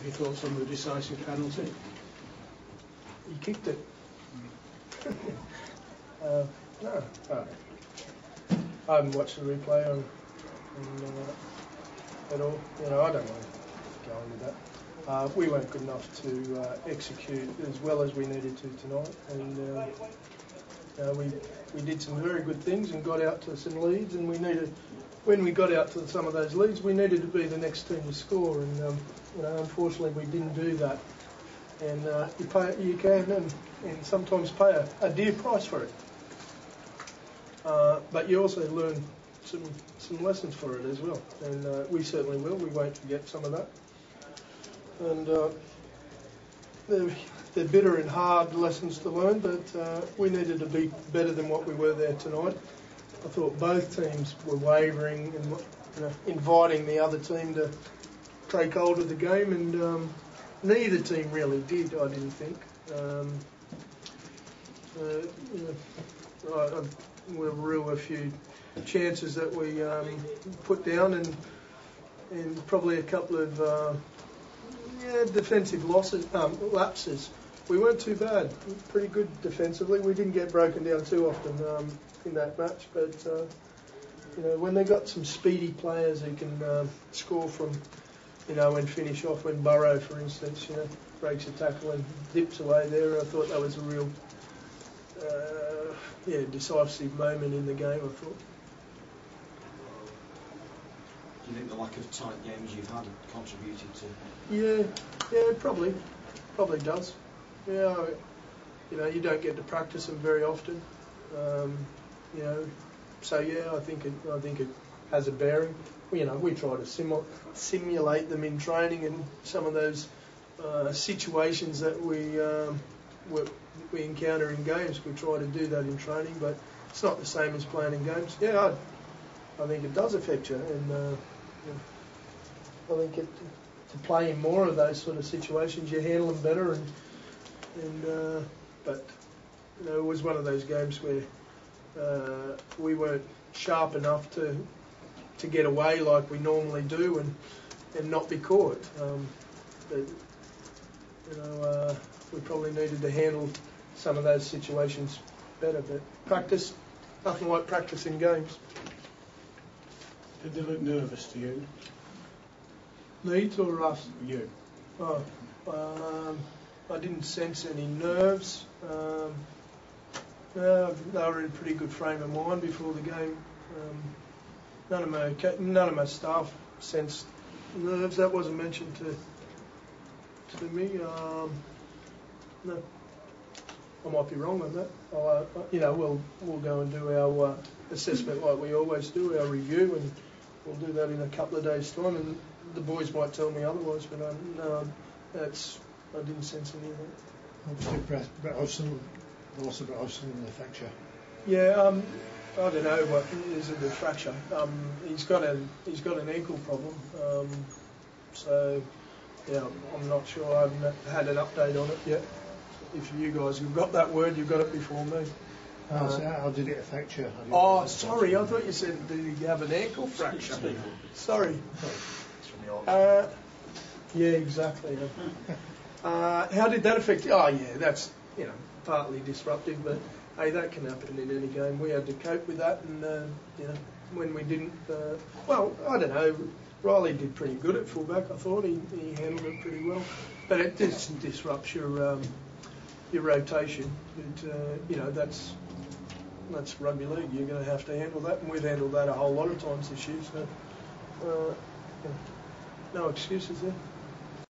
Any thoughts on the decisive penalty? He kicked it. No. I haven't watched the replay at all. You know, I don't want to go into that. We weren't good enough to execute as well as we needed to tonight, and we did some very good things and got out to some leads, and when we got out to some of those leads, we needed to be the next team to score, and you know, unfortunately we didn't do that. And you can and sometimes pay a dear price for it. But you also learn some lessons for it as well, and we certainly will. We won't forget some of that. And they're bitter and hard lessons to learn, but we needed to be better than what we were there tonight. I thought both teams were wavering and inviting the other team to take hold of the game, and neither team really did, I didn't think. There were a few chances that we put down, and probably a couple of defensive lapses. We weren't too bad, pretty good defensively. We didn't get broken down too often in that match, but you know, when they got some speedy players who can score from, you know, and finish off, when Burrow, for instance, you know, breaks a tackle and dips away there, I thought that was a real decisive moment in the game, I thought. Do you think the lack of tight games you've had contributed to? Yeah, probably does. Yeah, you know, you don't get to practice them very often. You know, so yeah, I think it has a bearing. You know, we try to simulate them in training, and some of those situations that we encounter in games, we try to do that in training, but it's not the same as playing in games. Yeah, I think it does affect you, and I think to play in more of those sort of situations, you handle them better, but you know, it was one of those games where we weren't sharp enough to get away like we normally do and not be caught. But you know, we probably needed to handle some of those situations better. But practice, nothing like practice in games. Did they look nervous to you? Needs or us? You. I didn't sense any nerves. They were in a pretty good frame of mind before the game. None of my staff sensed nerves. That wasn't mentioned to me. No, I might be wrong on that. You know, we'll go and do our assessment like we always do, our review, and we'll do that in a couple of days' time. And the boys might tell me otherwise, but I didn't sense any of that. Obviously, Brett Hodgson, the loss of Brett Hodgson affects you. Yeah, I don't know what is it, a fracture. He's got an ankle problem. So yeah, I'm not sure. I haven't had an update on it yet. If you guys have got that word, you've got it before me. So how did it affect you? Sorry, I thought you said, did he have an ankle fracture? Sorry. Yeah, exactly. How did that affect you? Oh, yeah, that's, you know, partly disruptive, but hey, that can happen in any game. We had to cope with that, and you know, when we didn't, well, I don't know. Riley did pretty good at fullback. I thought he handled it pretty well, but it disrupts your rotation. You know, that's rugby league. You're going to have to handle that, and we've handled that a whole lot of times this year. So, no excuses there.